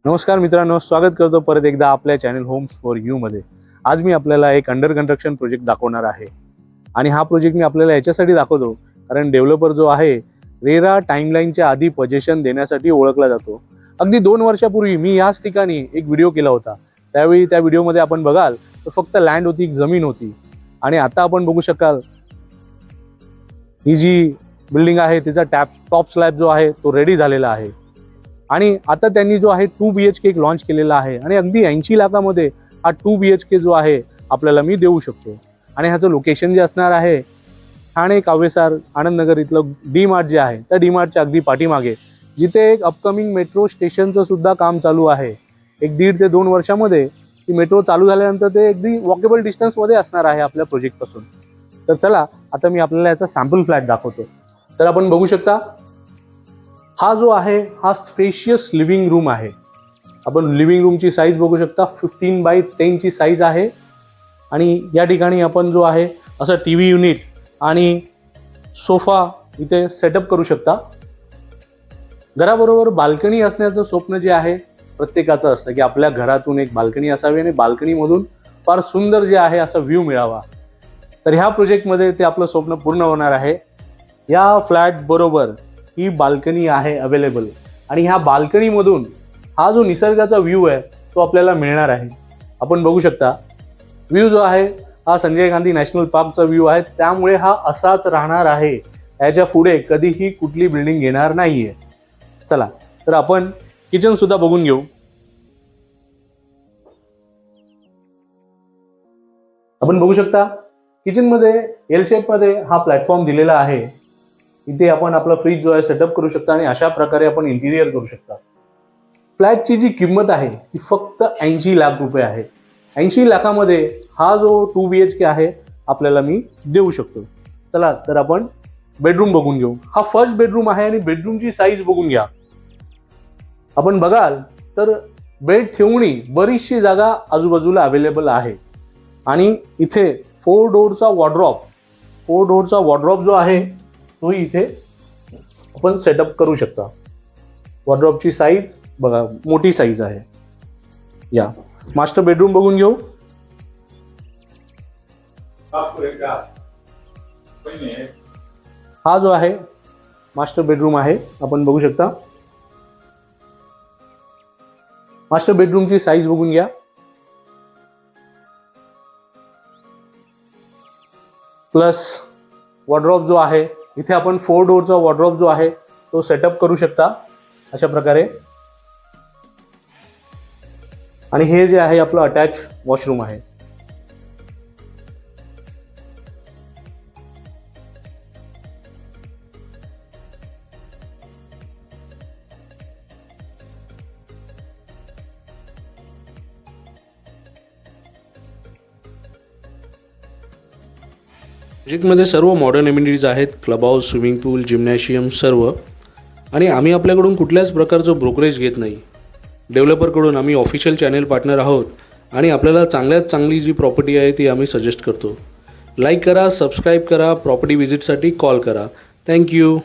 नमस्कार मित्रांनो, स्वागत करतो परत एकदा आपल्या चॅनल होम्स फॉर यू मध्ये। आज मी आपल्याला एक अंडर कन्स्ट्रक्शन प्रोजेक्ट दाखवणार आहे आणि हा प्रोजेक्ट मी आपल्याला याच्यासाठी दाखवतो कारण डेव्हलपर जो आहे रेरा टाइमलाईनच्या आधी पोझिशन देण्यासाठी ओळखला जातो। अगदी 2 वर्षापूर्वी मी याच ठिकाणी एक व्हिडिओ केला होता। त्यावेळी त्या व्हिडिओमध्ये आपण बघाल तर फक्त लँड होती, जमीन होती आणि आता आपण बघू शकाल ही जी बिल्डिंग आहे तिचा टॉप स्लॅब जो आहे तो रेडी झालेला आहे आणि आता त्यांनी जो आहे 2 BHK एक लॉन्च केलेला आहे आणि अगदी 80 लाखामध्ये हा 2 BHK जो आहे आपल्याला मी देऊ शकतो। आणि ह्याचं लोकेशन जे असणार आहे ठाणे कावेसार आनंदनगर इथलं डी मार्ट जे आहे त्या डी मार्टच्या अगदी पाठीमागे, जिथे एक अपकमिंग मेट्रो स्टेशनचं सुद्धा काम चालू आहे। एक 1.5 ते 2 वर्षामध्ये ती मेट्रो चालू झाल्यानंतर ते अगदी वॉकेबल डिस्टन्समध्ये असणार आहे आपल्या प्रोजेक्टपासून। तर चला आता मी आपल्याला याचा सॅम्पल फ्लॅट दाखवतो। तर आपण बघू शकता हा जो आहे हा स्पेशियस लिव्हिंग रूम आहे। आपण लिव्हिंग रूमची साईज बघू शकता, 15x10 ची साईज आहे आणि या ठिकाणी आपण जो आहे असं टीव्ही युनिट आणि सोफा इथे सेटअप करू शकता। घराबरोबर बाल्कनी असण्याचं स्वप्न जे आहे प्रत्येकाचं असतं की आपल्या घरातून एक बाल्कनी असावी आणि बाल्कनीमधून फार सुंदर जे आहे असा व्ह्यू मिळावा। तर ह्या प्रोजेक्टमध्ये ते आपलं स्वप्न पूर्ण होणार आहे। या फ्लॅट बरोबर ही बाल्कनी आहे अवेलेबल आणि ह्या बाल्कनीमधून हा जो निसर्गाचा व्ह्यू आहे तो आपल्याला मिळणार आहे। आपण बघू शकता व्ह्यू जो आहे हा संजय गांधी नॅशनल पार्कचा व्ह्यू आहे, त्यामुळे हा असाच राहणार आहे। याच्या पुढे कधीही कुठली बिल्डिंग येणार नाहीये। चला तर आपण किचन सुद्धा बघून घेऊ। आपण बघू शकता किचन मध्ये एल शेप मध्ये हा प्लॅटफॉर्म दिलेला आहे। इथे आपण आपला फ्रीज जो आहे सेटअप करू शकता आणि अशा प्रकारे आपण इंटिरियर करू शकता। फ्लॅटची जी किंमत आहे ती फक्त 80 लाख रुपये आहे। 80 लाखामध्ये हा जो 2 BHK आहे आपल्याला मी देऊ शकतो। चला तर आपण बेडरूम बघून घेऊ। हा फर्स्ट बेडरूम आहे आणि बेडरूमची साईज बघून घ्या। आपण बघाल तर बेड ठेवणी बरीचशी जागा आजूबाजूला अवेलेबल आहे आणि इथे 4 डोअरचा वॉर्डरोब जो आहे तो इथे आपण सेटअप करू शकता। वॉर्डरोबची साईज बघा, मोठी साईज आहे। या मास्टर बेडरूम बघून घेऊ। हा जो आहे मास्टर बेडरूम आहे, आपण बघू शकता। मास्टर बेडरूमची साईज बघून घ्या। प्लस वॉर्डरोब जो आहे इथे आपण 4 डोअरचा वॉर्डरोब जो आहे तो सेटअप करू शकता अशा प्रकारे। आणि हे जे आहे आपलं अटॅच वॉशरूम आहे। प्रोजेक्टमध्ये सर्व मॉडर्न एमिनिटीज आहेत, क्लब हाऊस, स्विमिंग पूल, जिम्नॅशियम सर्व। आणि आम्ही आपल्याकडून कुठल्याच प्रकारचं ब्रोकरेज घेत नाही। डेव्हलपरकडून आम्ही ऑफिशियल चॅनल पार्टनर आहोत आणि आपल्याला चांगल्यात चांगली जी प्रॉपर्टी आहे ती आम्ही सजेस्ट करतो। लाईक करा, सबस्क्राईब करा, प्रॉपर्टी व्हिजिटसाठी कॉल करा। थँक्यू।